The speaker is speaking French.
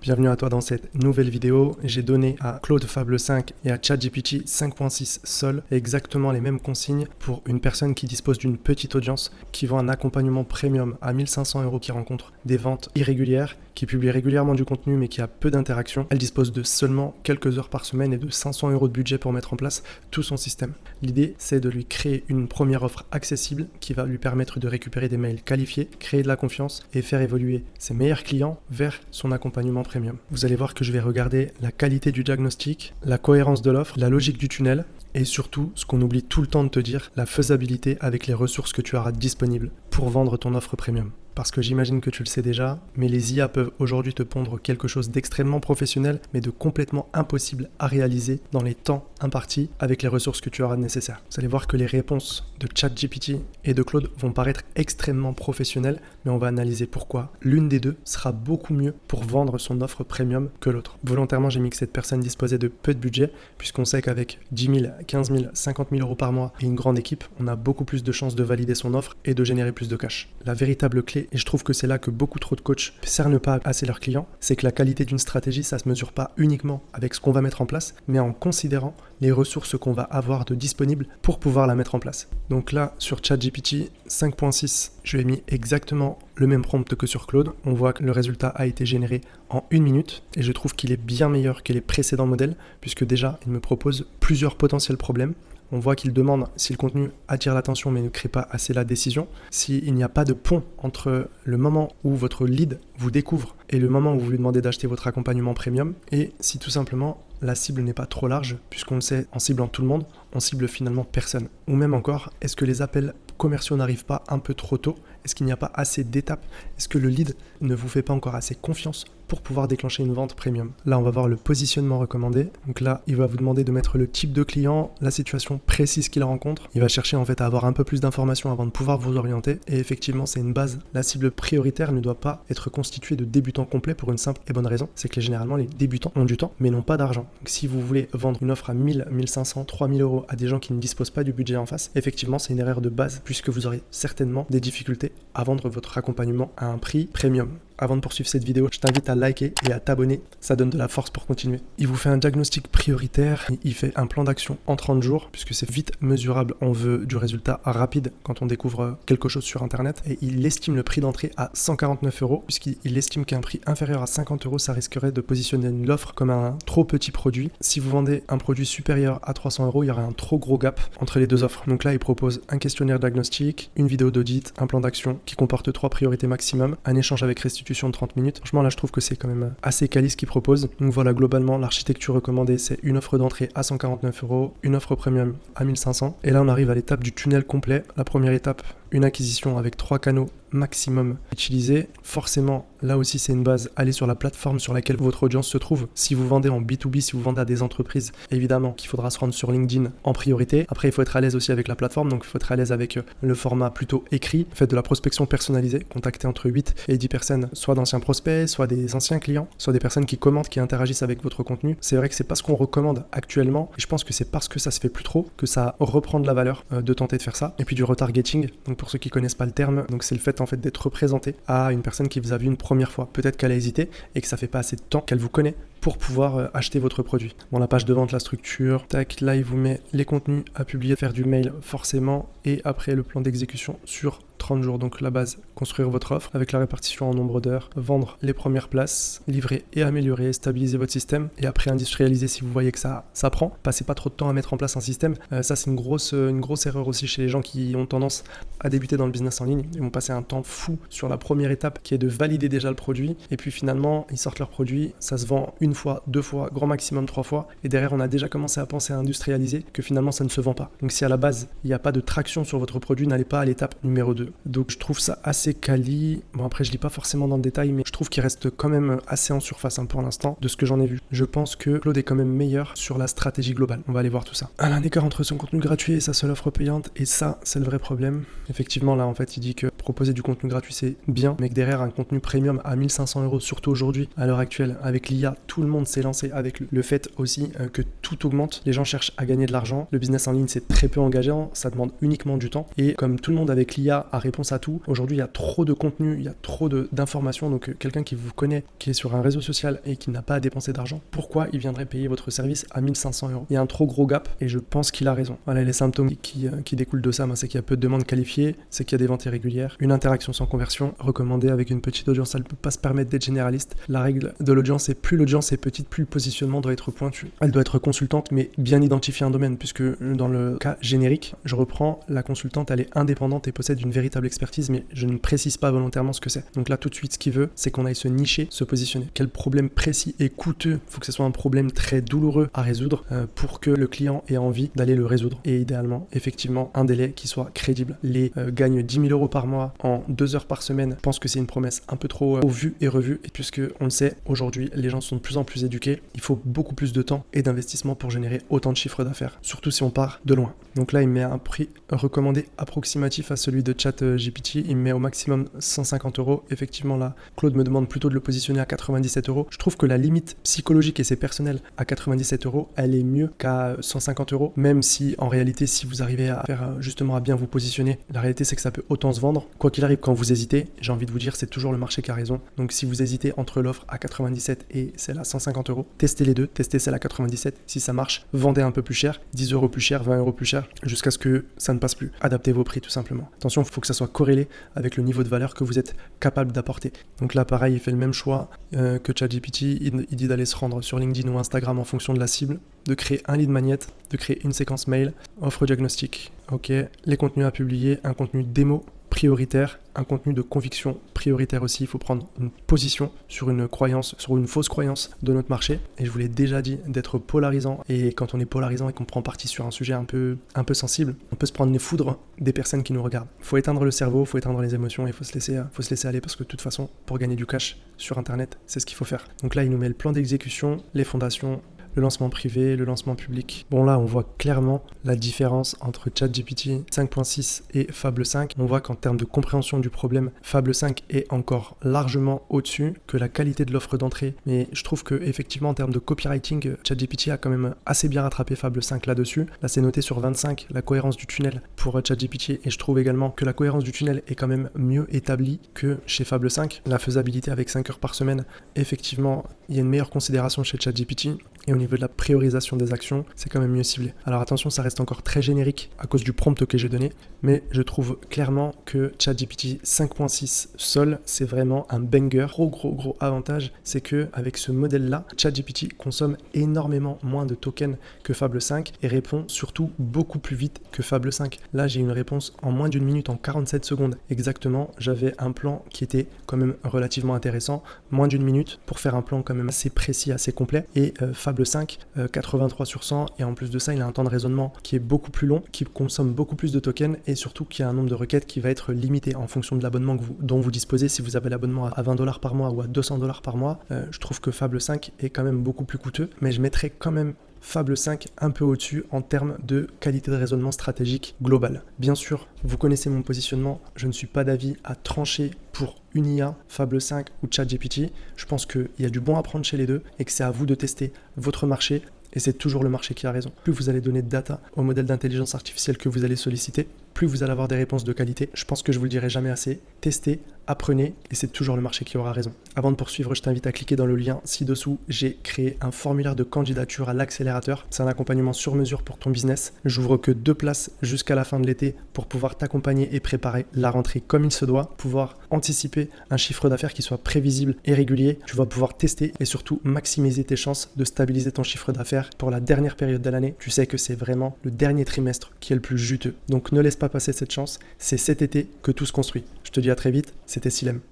Bienvenue à toi dans cette nouvelle vidéo. J'ai donné à Claude Fable 5 et à ChatGPT 5.6 Sol exactement les mêmes consignes pour une personne qui dispose d'une petite audience, qui vend un accompagnement premium à 1500 €, qui rencontre des ventes irrégulières, qui publie régulièrement du contenu mais qui a peu d'interaction. Elle dispose de seulement quelques heures par semaine et de 500 € de budget pour mettre en place tout son système. L'idée, c'est de lui créer une première offre accessible qui va lui permettre de récupérer des mails qualifiés, créer de la confiance et faire évoluer ses meilleurs clients vers son accompagnement premium. Vous allez voir que je vais regarder la qualité du diagnostic, la cohérence de l'offre, la logique du tunnel et surtout, ce qu'on oublie tout le temps de te dire, la faisabilité avec les ressources que tu auras disponibles pour vendre ton offre premium. Parce que j'imagine que tu le sais déjà, mais les IA peuvent aujourd'hui te pondre quelque chose d'extrêmement professionnel, mais de complètement impossible à réaliser dans les temps impartis avec les ressources que tu auras nécessaires. Vous allez voir que les réponses de ChatGPT et de Claude vont paraître extrêmement professionnelles, mais on va analyser pourquoi l'une des deux sera beaucoup mieux pour vendre son offre premium que l'autre. Volontairement, j'ai mis que cette personne disposait de peu de budget, puisqu'on sait qu'avec 10 000, 15 000, 50 000 € par mois et une grande équipe, on a beaucoup plus de chances de valider son offre et de générer plus de cash. La véritable clé, et je trouve que c'est là que beaucoup trop de coachs cernent pas assez leurs clients, c'est que la qualité d'une stratégie, ça se mesure pas uniquement avec ce qu'on va mettre en place, mais en considérant les ressources qu'on va avoir de disponibles pour pouvoir la mettre en place. Donc là, sur ChatGPT 5.6, je lui ai mis exactement le même prompt que sur Claude. On voit que le résultat a été généré en 1 minute et je trouve qu'il est bien meilleur que les précédents modèles puisque déjà, il me propose plusieurs potentiels problèmes. On voit qu'il demande si le contenu attire l'attention mais ne crée pas assez la décision, s'il n'y a pas de pont entre le moment où votre lead vous découvre et le moment où vous lui demandez d'acheter votre accompagnement premium, et si tout simplement la cible n'est pas trop large, puisqu'on le sait, en ciblant tout le monde, on cible finalement personne. Ou même encore, est-ce que les appels commerciaux n'arrivent pas un peu trop tôt? Est-ce qu'il n'y a pas assez d'étapes? Est-ce que le lead ne vous fait pas encore assez confiance pour pouvoir déclencher une vente premium? Là, on va voir le positionnement recommandé. Donc là, il va vous demander de mettre le type de client, la situation précise qu'il rencontre. Il va chercher en fait à avoir un peu plus d'informations avant de pouvoir vous orienter. Et effectivement, c'est une base. La cible prioritaire ne doit pas être constituée de débutants complets pour une simple et bonne raison. C'est que généralement, les débutants ont du temps, mais n'ont pas d'argent. Donc si vous voulez vendre une offre à 1000, 1500, 3000 € à des gens qui ne disposent pas du budget en face, effectivement, c'est une erreur de base puisque vous aurez certainement des difficultés à vendre votre accompagnement à un prix premium. Avant de poursuivre cette vidéo, je t'invite à liker et à t'abonner, ça donne de la force pour continuer. Il vous fait un diagnostic prioritaire, il fait un plan d'action en 30 jours, puisque c'est vite mesurable, on veut du résultat rapide quand on découvre quelque chose sur internet, et il estime le prix d'entrée à 149 €, puisqu'il estime qu'un prix inférieur à 50 €, ça risquerait de positionner l'offre comme un trop petit produit. Si vous vendez un produit supérieur à 300 €, il y aurait un trop gros gap entre les deux offres. Donc là, il propose un questionnaire diagnostic, une vidéo d'audit, un plan d'action qui comporte 3 priorités maximum, un échange avec restitution de 30 minutes. Franchement, là, je trouve que c'est quand même assez quali ce qu'il propose. Donc voilà, globalement, l'architecture recommandée, c'est une offre d'entrée à 149 €, une offre premium à 1500. Et là, on arrive à l'étape du tunnel complet. La première étape, une acquisition avec 3 canaux maximum utilisés. Forcément, là aussi, c'est une base. Allez sur la plateforme sur laquelle votre audience se trouve. Si vous vendez en B2B, si vous vendez à des entreprises, évidemment qu'il faudra se rendre sur LinkedIn en priorité. Après, il faut être à l'aise aussi avec la plateforme. Donc, il faut être à l'aise avec le format plutôt écrit. Faites de la prospection personnalisée. Contactez entre 8 et 10 personnes, soit d'anciens prospects, soit des anciens clients, soit des personnes qui commentent, qui interagissent avec votre contenu. C'est vrai que c'est pas ce qu'on recommande actuellement. Et je pense que c'est parce que ça se fait plus trop que ça reprend de la valeur de tenter de faire ça. Et puis du retargeting. Donc, pour ceux qui connaissent pas le terme, donc c'est le fait en fait d'être représenté à une personne qui vous a vu une première fois. Peut-être qu'elle a hésité et que ça fait pas assez de temps qu'elle vous connaît pour pouvoir acheter votre produit. Bon, la page de vente, la structure, tac, là il vous met les contenus à publier, faire du mail forcément, et après le plan d'exécution sur 30 jours. Donc la base, construire votre offre avec la répartition en nombre d'heures, vendre les premières places, livrer et améliorer, stabiliser votre système, et après industrialiser si vous voyez que ça prend. Passez pas trop de temps à mettre en place un système. Ça c'est une grosse erreur aussi chez les gens qui ont tendance à débuter dans le business en ligne. Ils vont passer un temps fou sur la première étape qui est de valider déjà le produit, et puis finalement ils sortent leur produit, ça se vend une fois, 2 fois, grand maximum 3 fois, et derrière on a déjà commencé à penser à industrialiser, que finalement ça ne se vend pas. Donc si à la base il n'y a pas de traction sur votre produit, n'allez pas à l'étape numéro 2. Donc je trouve ça assez quali. Bon, après je lis pas forcément dans le détail, mais je trouve qu'il reste quand même assez en surface pour l'instant de ce que j'en ai vu. Je pense que Claude est quand même meilleur sur la stratégie globale. On va aller voir tout ça. Un écart entre son contenu gratuit et sa seule offre payante, et ça c'est le vrai problème. Effectivement là en fait il dit que proposer du contenu gratuit c'est bien, mais que derrière un contenu premium à 1500 €, surtout aujourd'hui à l'heure actuelle avec l'IA, tout le monde s'est lancé avec le fait aussi que tout augmente. Les gens cherchent à gagner de l'argent. Le business en ligne c'est très peu engageant, ça demande uniquement du temps, et comme tout le monde avec l'IA a réponse à tout. Aujourd'hui, il y a trop de contenu, il y a trop d'informations. Donc, quelqu'un qui vous connaît, qui est sur un réseau social et qui n'a pas à dépenser d'argent, pourquoi il viendrait payer votre service à 1500 €? Il y a un trop gros gap et je pense qu'il a raison. Voilà, les symptômes qui découlent de ça, c'est qu'il y a peu de demandes qualifiées, c'est qu'il y a des ventes irrégulières, une interaction sans conversion, recommandée avec une petite audience, elle ne peut pas se permettre d'être généraliste. La règle de l'audience, c'est plus l'audience est petite, plus le positionnement doit être pointu. Elle doit être consultante, mais bien identifier un domaine, puisque dans le cas générique, je reprends, la consultante, elle est indépendante et possède une véritable expertise, mais je ne précise pas volontairement ce que c'est. Donc là, tout de suite, ce qu'il veut, c'est qu'on aille se nicher, se positionner. Quel problème précis et coûteux, il faut que ce soit un problème très douloureux à résoudre pour que le client ait envie d'aller le résoudre. Et idéalement, effectivement, un délai qui soit crédible. Les gagne 10 000 € par mois en 2 heures par semaine, je pense que c'est une promesse un peu trop vue et revue, et puisque on le sait, aujourd'hui, les gens sont de plus en plus éduqués, il faut beaucoup plus de temps et d'investissement pour générer autant de chiffres d'affaires, surtout si on part de loin. Donc là, il met un prix recommandé approximatif à celui de ChatGPT, il met au maximum 150 €. Effectivement, là, Claude me demande plutôt de le positionner à 97 €. Je trouve que la limite psychologique et c'est personnel à 97 €, elle est mieux qu'à 150 €, même si en réalité, si vous arrivez à faire justement à bien vous positionner, la réalité c'est que ça peut autant se vendre. Quoi qu'il arrive, quand vous hésitez, j'ai envie de vous dire, c'est toujours le marché qui a raison. Donc si vous hésitez entre l'offre à 97 et celle à 150 €, testez les deux, testez celle à 97. Si ça marche, vendez un peu plus cher, 10 € plus cher, 20 € plus cher, jusqu'à ce que ça ne passe plus. Adaptez vos prix tout simplement. Attention, il faut que ça soit corrélé avec le niveau de valeur que vous êtes capable d'apporter. Donc là, pareil, il fait le même choix que ChatGPT. Il dit d'aller se rendre sur LinkedIn ou Instagram en fonction de la cible, de créer un lead magnet, de créer une séquence mail, offre diagnostic. Ok, les contenus à publier, un contenu démo prioritaire, un contenu de conviction prioritaire aussi. Il faut prendre une position sur une croyance, sur une fausse croyance de notre marché. Et je vous l'ai déjà dit, d'être polarisant. Et quand on est polarisant et qu'on prend parti sur un sujet un peu sensible, on peut se prendre les foudres des personnes qui nous regardent. Il faut éteindre le cerveau, il faut éteindre les émotions et il faut se laisser aller, parce que de toute façon, pour gagner du cash sur Internet, c'est ce qu'il faut faire. Donc là, il nous met le plan d'exécution, les fondations, le lancement privé, le lancement public. Bon, là, on voit clairement la différence entre ChatGPT 5.6 et Fable 5. On voit qu'en termes de compréhension du problème, Fable 5 est encore largement au-dessus, que la qualité de l'offre d'entrée. Mais je trouve que effectivement, en termes de copywriting, ChatGPT a quand même assez bien rattrapé Fable 5 là-dessus. Là, c'est noté sur 25, la cohérence du tunnel pour ChatGPT. Et je trouve également que la cohérence du tunnel est quand même mieux établie que chez Fable 5. La faisabilité avec 5 heures par semaine, effectivement, il y a une meilleure considération chez ChatGPT. Et au niveau de la priorisation des actions, c'est quand même mieux ciblé. Alors attention, ça reste encore très générique à cause du prompt que j'ai donné, mais je trouve clairement que ChatGPT 5.6 seul, c'est vraiment un banger. Gros avantage, c'est que avec ce modèle-là, ChatGPT consomme énormément moins de tokens que Fable 5 et répond surtout beaucoup plus vite que Fable 5. Là, j'ai une réponse en moins d'une minute, en 47 secondes exactement. J'avais un plan qui était quand même relativement intéressant, moins d'une minute pour faire un plan quand même assez précis, assez complet. Et Fable 5, 83 sur 100, et en plus de ça, il a un temps de raisonnement qui est beaucoup plus long, qui consomme beaucoup plus de tokens et surtout qui a un nombre de requêtes qui va être limité en fonction de l'abonnement dont vous disposez. Si vous avez l'abonnement à 20 $ par mois ou à 200 $ par mois, je trouve que Fable 5 est quand même beaucoup plus coûteux, mais je mettrais quand même Fable 5 un peu au-dessus en termes de qualité de raisonnement stratégique globale. Bien sûr, vous connaissez mon positionnement, je ne suis pas d'avis à trancher pour une IA, Fable 5 ou ChatGPT. Je pense qu'il y a du bon à prendre chez les deux et que c'est à vous de tester votre marché. Et c'est toujours le marché qui a raison. Plus vous allez donner de data au modèle d'intelligence artificielle que vous allez solliciter, plus vous allez avoir des réponses de qualité. Je pense que je vous le dirai jamais assez. Testez, apprenez, et c'est toujours le marché qui aura raison. Avant de poursuivre, je t'invite à cliquer dans le lien ci-dessous. J'ai créé un formulaire de candidature à l'accélérateur. C'est un accompagnement sur mesure pour ton business. J'ouvre que 2 places jusqu'à la fin de l'été pour pouvoir t'accompagner et préparer la rentrée comme il se doit, pouvoir anticiper un chiffre d'affaires qui soit prévisible et régulier. Tu vas pouvoir tester et surtout maximiser tes chances de stabiliser ton chiffre d'affaires pour la dernière période de l'année. Tu sais que c'est vraiment le dernier trimestre qui est le plus juteux. Donc ne laisse pas passer cette chance. C'est cet été que tout se construit. Je te dis à très vite. C'était Silem.